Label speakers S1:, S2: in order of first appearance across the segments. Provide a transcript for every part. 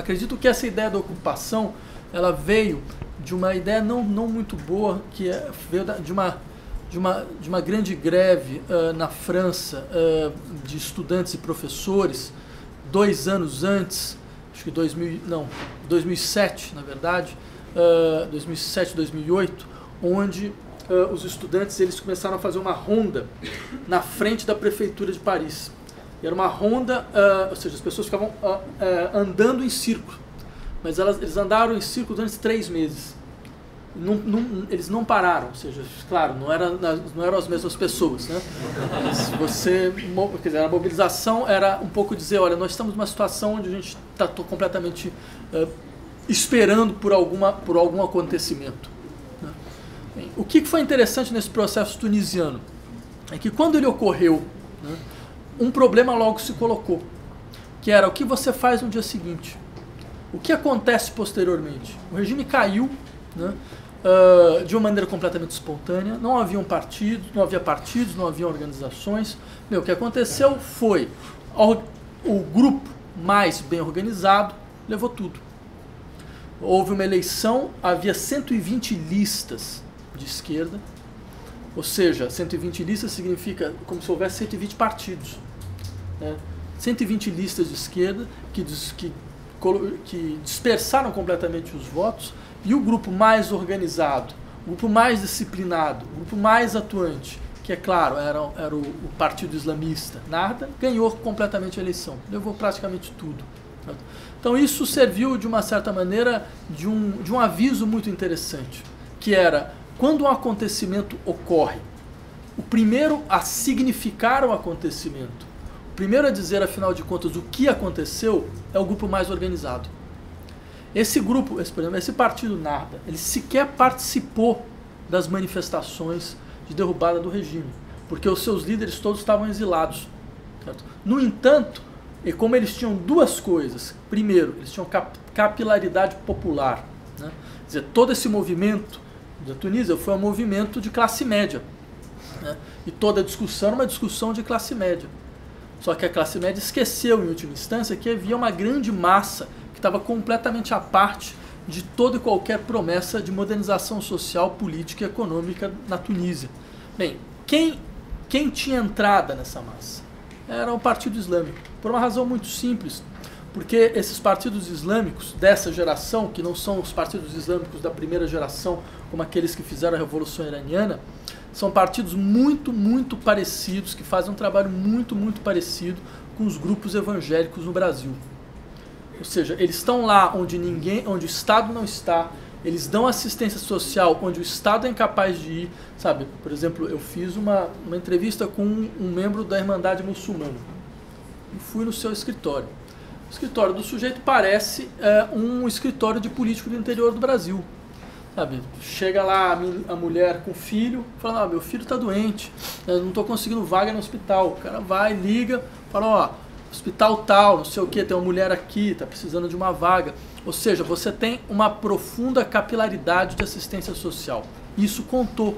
S1: acredito que essa ideia da ocupação, ela veio de uma ideia não muito boa, que veio de uma grande greve na França de estudantes e professores, 2 anos antes, acho que 2007, na verdade, 2007, 2008, onde os estudantes eles começaram a fazer uma ronda na frente da prefeitura de Paris. E era uma ronda, ou seja, as pessoas ficavam andando em círculo, mas eles andaram em círculo durante 3 meses. Eles não pararam, ou seja, claro, não eram as mesmas pessoas, né? Mas quer dizer, a mobilização era um pouco dizer, olha, nós estamos numa situação onde a gente está completamente esperando por algum acontecimento. Né? Bem, o que foi interessante nesse processo tunisiano é que quando ele ocorreu, né, um problema logo se colocou, que era o que você faz no dia seguinte. O que acontece posteriormente? O regime caiu, né, de uma maneira completamente espontânea, não havia partidos, não havia organizações. O que aconteceu foi o grupo mais bem organizado levou tudo. Houve uma eleição, havia 120 listas de esquerda, ou seja, 120 listas significa como se houvesse 120 partidos. Né? 120 listas de esquerda que dispersaram completamente os votos, e o grupo mais organizado, o grupo mais disciplinado, o grupo mais atuante, que é claro, era o Partido Islamista, Nahda, ganhou completamente a eleição, levou praticamente tudo. Então isso serviu de uma certa maneira de um aviso muito interessante, que era, quando um acontecimento ocorre, o primeiro a significar o acontecimento, o primeiro a dizer, afinal de contas, o que aconteceu, é o grupo mais organizado. Esse grupo, esse partido Nahda, ele sequer participou das manifestações de derrubada do regime, porque os seus líderes todos estavam exilados. Certo? No entanto, e como eles tinham 2 coisas, primeiro, eles tinham capilaridade popular. Né? Quer dizer, todo esse movimento da Tunísia foi um movimento de classe média. Né? E toda a discussão era uma discussão de classe média. Só que a classe média esqueceu, em última instância, que havia uma grande massa que estava completamente à parte de toda e qualquer promessa de modernização social, política e econômica na Tunísia. Bem, quem tinha entrada nessa massa? Era o Partido Islâmico, por uma razão muito simples, porque esses partidos islâmicos dessa geração, que não são os partidos islâmicos da primeira geração, como aqueles que fizeram a Revolução Iraniana, são partidos muito, muito parecidos, que fazem um trabalho muito, muito parecido com os grupos evangélicos no Brasil. Ou seja, eles estão lá onde o Estado não está, eles dão assistência social onde o Estado é incapaz de ir, sabe? Por exemplo, eu fiz uma entrevista com um membro da Irmandade Muçulmana e fui no seu escritório. O escritório do sujeito parece um escritório de político do interior do Brasil. Sabe? Chega lá a mulher com o filho, fala, meu filho está doente, eu não estou conseguindo vaga no hospital. O cara vai, liga, fala, hospital tal, não sei o que, tem uma mulher aqui, está precisando de uma vaga. Ou seja, você tem uma profunda capilaridade de assistência social. Isso contou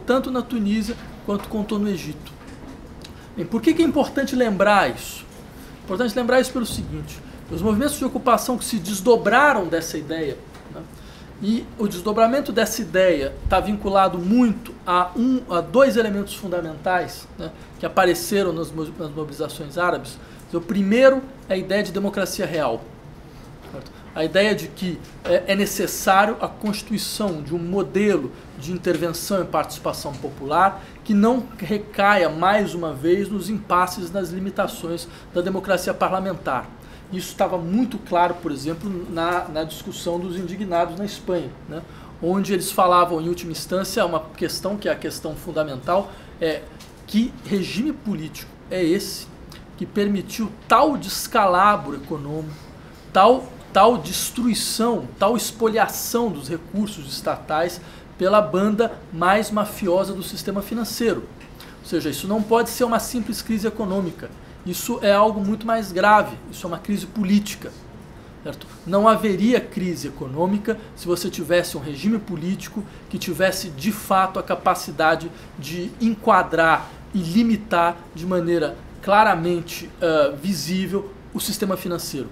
S1: tanto na Tunísia quanto contou no Egito. Bem, por que é importante lembrar isso? É importante lembrar isso pelo seguinte, os movimentos de ocupação que se desdobraram dessa ideia, né, e o desdobramento dessa ideia está vinculado muito a 2 elementos fundamentais, né, que apareceram nas mobilizações árabes. O primeiro é a ideia de democracia real. Certo? A ideia de que é necessário a constituição de um modelo de intervenção e participação popular que não recaia mais uma vez nos impasses, nas limitações da democracia parlamentar. Isso estava muito claro, por exemplo, na discussão dos indignados na Espanha, né? Onde eles falavam, em última instância, uma questão que é a questão fundamental, é que regime político é esse que permitiu tal descalabro econômico, tal destruição, tal espoliação dos recursos estatais pela banda mais mafiosa do sistema financeiro. Ou seja, isso não pode ser uma simples crise econômica. Isso é algo muito mais grave, isso é uma crise política. Certo? Não haveria crise econômica se você tivesse um regime político que tivesse de fato a capacidade de enquadrar e limitar de maneira claramente visível o sistema financeiro.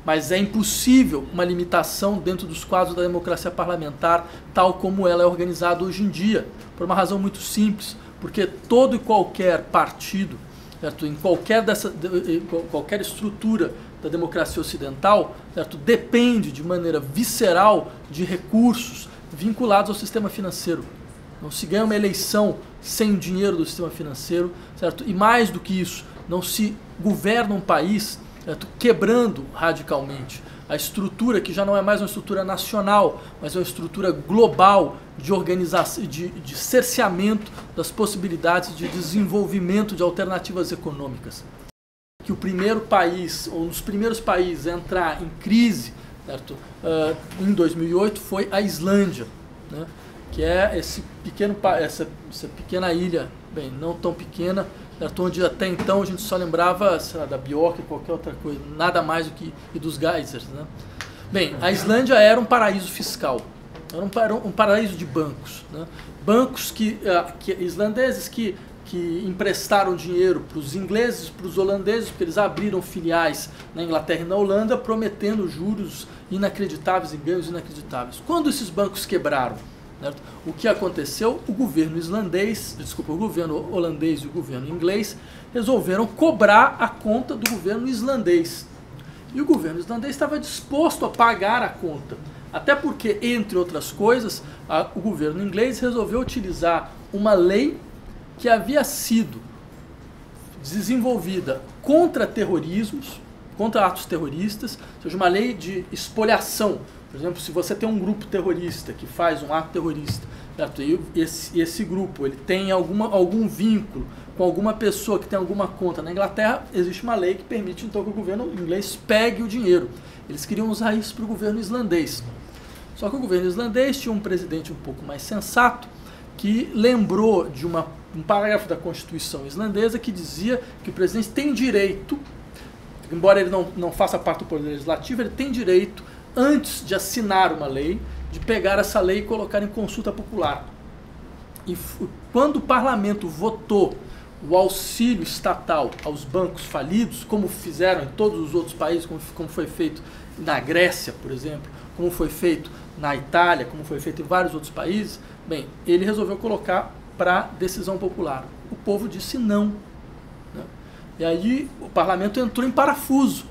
S1: mas é impossível uma limitação dentro dos quadros da democracia parlamentar, tal como ela é organizada hoje em dia, por uma razão muito simples, porque todo e qualquer partido, certo? Em qualquer estrutura da democracia ocidental, certo? Depende de maneira visceral de recursos vinculados ao sistema financeiro. Não se ganha uma eleição sem o dinheiro do sistema financeiro, certo? E mais do que isso, não se governa um país, certo? Quebrando radicalmente a estrutura que já não é mais uma estrutura nacional, mas é uma estrutura global de organização, de cerceamento das possibilidades de desenvolvimento de alternativas econômicas. Que o primeiro país, ou um dos primeiros países a entrar em crise, certo? Em 2008 foi a Islândia, né? Que é essa pequena ilha, bem, não tão pequena, certo? Onde até então a gente só lembrava, sei lá, da Bjork e qualquer outra coisa, nada mais do que e dos geysers, né? Bem, a Islândia era um paraíso fiscal, era um paraíso de bancos, né? Bancos islandeses que emprestaram dinheiro para os ingleses, para os holandeses, porque eles abriram filiais na Inglaterra e na Holanda, prometendo juros inacreditáveis e ganhos inacreditáveis. Quando esses bancos quebraram, certo? O que aconteceu? O governo holandês e o governo inglês resolveram cobrar a conta do governo islandês. E o governo islandês estava disposto a pagar a conta. Até porque, entre outras coisas, o governo inglês resolveu utilizar uma lei que havia sido desenvolvida contra terrorismos, contra atos terroristas, ou seja, uma lei de espoliação. Por exemplo, se você tem um grupo terrorista que faz um ato terrorista, certo? E esse grupo ele tem algum vínculo com alguma pessoa que tem alguma conta na Inglaterra, existe uma lei que permite então que o governo inglês pegue o dinheiro. Eles queriam usar isso para o governo islandês. Só que o governo islandês tinha um presidente um pouco mais sensato, que lembrou de um parágrafo da Constituição islandesa que dizia que o presidente tem direito, embora ele não faça parte do poder legislativo, ele tem direito, antes de assinar uma lei, de pegar essa lei e colocar em consulta popular. E quando o parlamento votou o auxílio estatal aos bancos falidos, como fizeram em todos os outros países, como foi feito na Grécia, por exemplo, como foi feito na Itália, como foi feito em vários outros países, bem, ele resolveu colocar para decisão popular. O povo disse não, né? E aí o parlamento entrou em parafuso,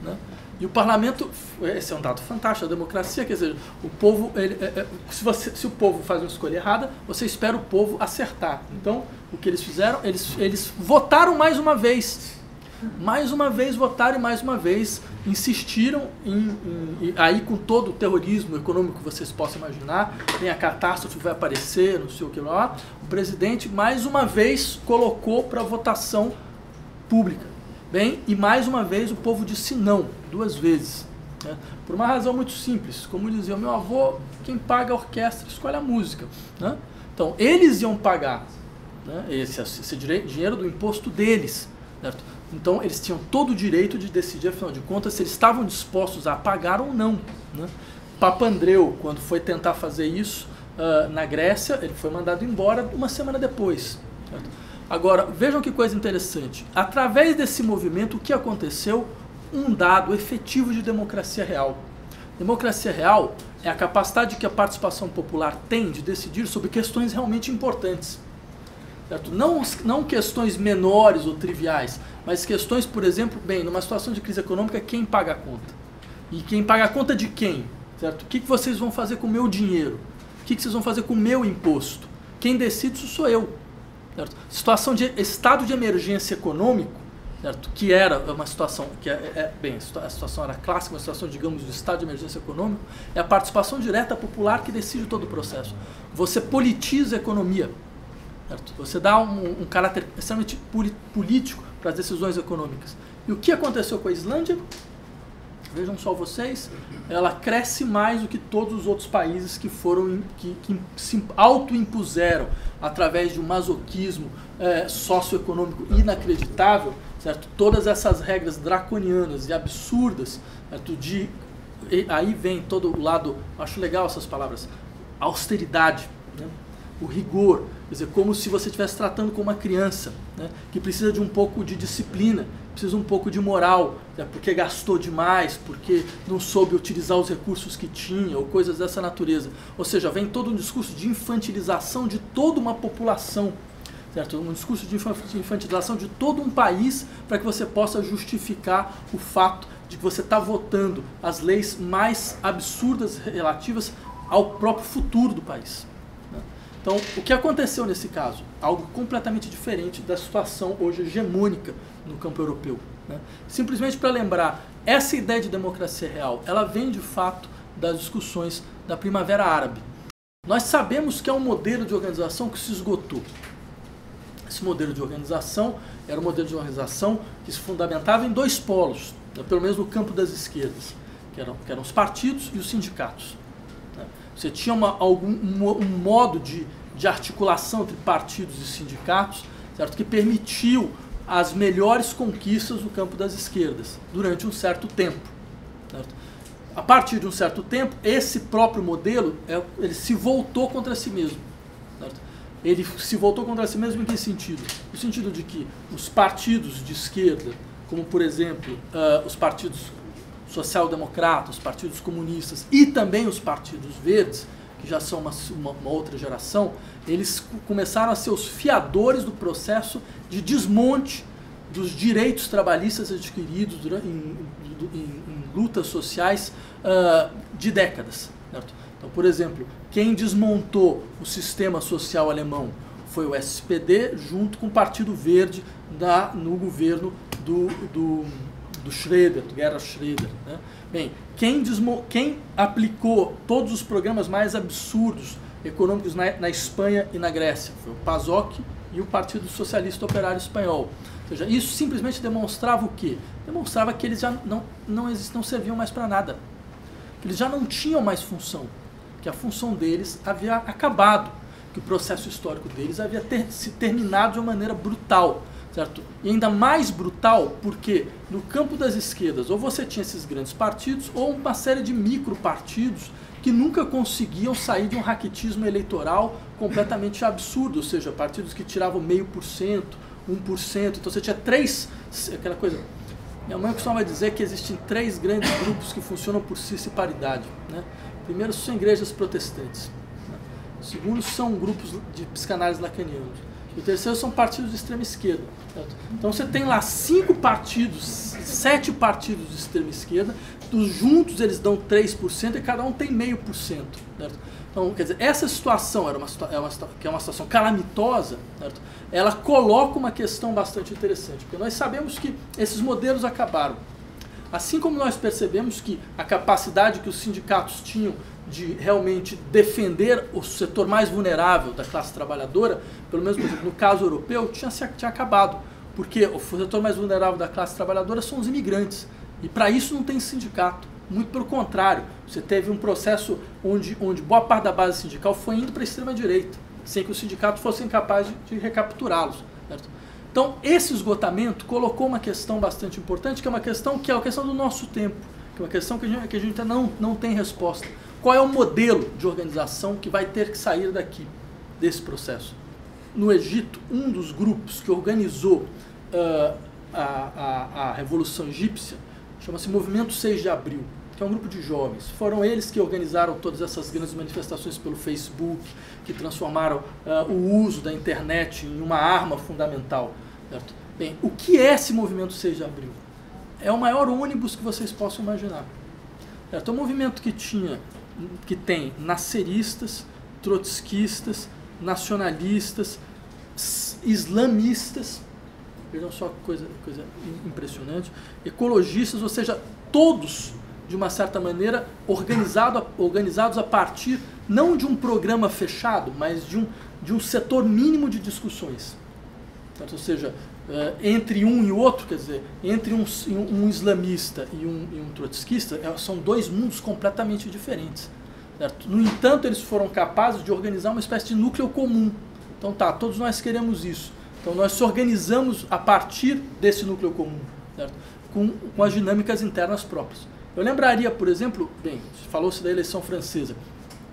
S1: né? E o parlamento, esse é um dado fantástico da democracia, quer dizer, o povo, se o povo faz uma escolha errada, você espera o povo acertar. Então, o que eles fizeram, eles votaram mais uma vez. Mais uma vez votaram e mais uma vez insistiram aí com todo o terrorismo econômico que vocês possam imaginar, tem a catástrofe vai aparecer, não sei o que lá, o presidente mais uma vez colocou para votação pública. Bem, e mais uma vez o povo disse não, 2 vezes, né? Por uma razão muito simples, como dizia o meu avô, quem paga a orquestra escolhe a música, né? Então, eles iam pagar, né, esse dinheiro do imposto deles, certo? Então, eles tinham todo o direito de decidir, afinal de contas, se eles estavam dispostos a pagar ou não, né? Papandreou, quando foi tentar fazer isso na Grécia, ele foi mandado embora 1 semana depois, certo? Agora, vejam que coisa interessante. Através desse movimento, o que aconteceu? Um dado efetivo de democracia real. Democracia real é a capacidade que a participação popular tem de decidir sobre questões realmente importantes. Certo? Não questões menores ou triviais, mas questões, por exemplo, bem, numa situação de crise econômica, quem paga a conta? E quem paga a conta de quem? Certo? O que vocês vão fazer com o meu dinheiro? O que vocês vão fazer com o meu imposto? Quem decide isso sou eu. Certo? Situação de estado de emergência econômico, certo? Que era uma situação, bem, a situação era clássica, uma situação, digamos, de estado de emergência econômico, é a participação direta popular que decide todo o processo. Você politiza a economia, certo? Você dá um caráter extremamente político para as decisões econômicas. E o que aconteceu com a Islândia? Vejam só vocês, ela cresce mais do que todos os outros países que se auto-impuseram através de um masoquismo socioeconômico inacreditável, certo? Todas essas regras draconianas e absurdas, certo? Aí vem todo o lado, acho legal essas palavras, austeridade, né? O rigor, quer dizer, como se você estivesse tratando com uma criança, né? Que precisa de um pouco de disciplina, precisa um pouco de moral, né, porque gastou demais, porque não soube utilizar os recursos que tinha, ou coisas dessa natureza. Ou seja, vem todo um discurso de infantilização de toda uma população, certo? Um discurso de infantilização de todo um país para que você possa justificar o fato de que você está votando as leis mais absurdas relativas ao próprio futuro do país. Então, o que aconteceu nesse caso? Algo completamente diferente da situação hoje hegemônica no campo europeu. Né? Simplesmente para lembrar, essa ideia de democracia real, ela vem de fato das discussões da Primavera Árabe. Nós sabemos que é um modelo de organização que se esgotou. Esse modelo de organização era um modelo de organização que se fundamentava em dois polos, né? Pelo menos no campo das esquerdas, que eram os partidos e os sindicatos. Você tinha um modo de articulação entre partidos e sindicatos, certo? Que permitiu as melhores conquistas no campo das esquerdas durante um certo tempo. Certo? A partir de um certo tempo, esse próprio modelo ele se voltou contra si mesmo. Certo? Ele se voltou contra si mesmo em que sentido? No sentido de que os partidos de esquerda, como por exemplo os partidos social-democratas, os partidos comunistas e também os partidos verdes, que já são uma outra geração, eles começaram a ser os fiadores do processo de desmonte dos direitos trabalhistas adquiridos em lutas sociais de décadas. Certo? Então, por exemplo, quem desmontou o sistema social alemão foi o SPD, junto com o Partido Verde no governo do Schröder, do Gerhard Schröder. Né? Bem, quem aplicou todos os programas mais absurdos econômicos na Espanha e na Grécia foi o PASOK e o Partido Socialista Operário Espanhol. Ou seja, isso simplesmente demonstrava o quê? Demonstrava que eles já não serviam mais para nada. Que eles já não tinham mais função. Que a função deles havia acabado. Que o processo histórico deles havia se terminado de uma maneira brutal. Certo? E ainda mais brutal porque no campo das esquerdas ou você tinha esses grandes partidos ou uma série de micropartidos que nunca conseguiam sair de um raquitismo eleitoral completamente absurdo, ou seja, partidos que tiravam 0,5%, 1%, então você tinha aquela coisa. Minha mãe costumava dizer que existem 3 grandes grupos que funcionam por si paridade. Né? Primeiro são igrejas protestantes, né? Segundo são grupos de psicanálise lacanianos. E o terceiro são partidos de extrema esquerda. Certo? Então você tem lá 5 partidos, 7 partidos de extrema esquerda, juntos eles dão 3% e cada um tem 0,5%. Certo? Então, quer dizer, essa situação que é uma situação calamitosa, certo? Ela coloca uma questão bastante interessante, porque nós sabemos que esses modelos acabaram. Assim como nós percebemos que a capacidade que os sindicatos tinham de realmente defender o setor mais vulnerável da classe trabalhadora, pelo menos por exemplo, no caso europeu, tinha acabado. Porque o setor mais vulnerável da classe trabalhadora são os imigrantes. E para isso não tem sindicato. Muito pelo contrário, você teve um processo onde boa parte da base sindical foi indo para a extrema-direita, sem que os sindicatos fossem capazes de recapturá-los. Certo? Então, esse esgotamento colocou uma questão bastante importante, que é a questão do nosso tempo, que é uma questão que a gente ainda não tem resposta. Qual é o modelo de organização que vai ter que sair daqui, desse processo? No Egito, um dos grupos que organizou a Revolução Egípcia chama-se Movimento 6 de Abril, que é um grupo de jovens. Foram eles que organizaram todas essas grandes manifestações pelo Facebook, que transformaram o uso da internet em uma arma fundamental. Certo? Bem, o que é esse Movimento 6 de Abril? É o maior ônibus que vocês possam imaginar. Certo? É um movimento que tem nasceristas, trotskistas, nacionalistas, islamistas, vejam só que coisa impressionante, ecologistas, ou seja, todos, de uma certa maneira, organizados a partir, não de um programa fechado, mas de um setor mínimo de discussões. Certo? Ou seja, entre um e outro, quer dizer, entre um islamista e um trotskista, são 2 mundos completamente diferentes. Certo? No entanto, eles foram capazes de organizar uma espécie de núcleo comum. Então tá, todos nós queremos isso. Então nós se organizamos a partir desse núcleo comum, certo? Com as dinâmicas internas próprias. Eu lembraria, por exemplo, falou-se da eleição francesa.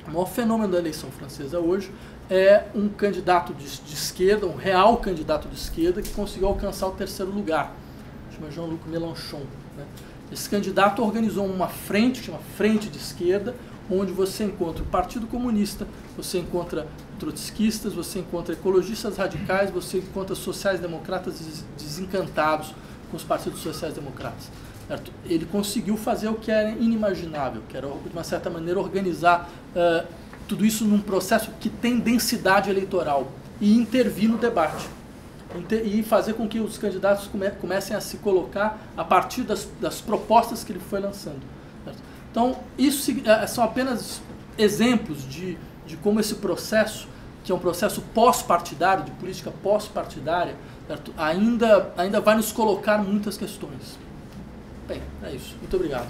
S1: O maior fenômeno da eleição francesa hoje é um candidato de esquerda, um real candidato de esquerda, que conseguiu alcançar o 3º lugar, chama Jean-Luc Mélenchon, né? Esse candidato organizou uma frente, que chama Frente de Esquerda, onde você encontra o Partido Comunista, você encontra trotskistas, você encontra ecologistas radicais, você encontra sociais-democratas desencantados com os partidos sociais-democratas. Certo? Ele conseguiu fazer o que era inimaginável, que era, de uma certa maneira, organizar tudo isso num processo que tem densidade eleitoral e intervir no debate. E fazer com que os candidatos comecem a se colocar a partir das propostas que ele foi lançando. Certo? Então, isso são apenas exemplos de como esse processo, que é um processo pós-partidário, de política pós-partidária, ainda vai nos colocar muitas questões. Bem, é isso. Muito obrigado.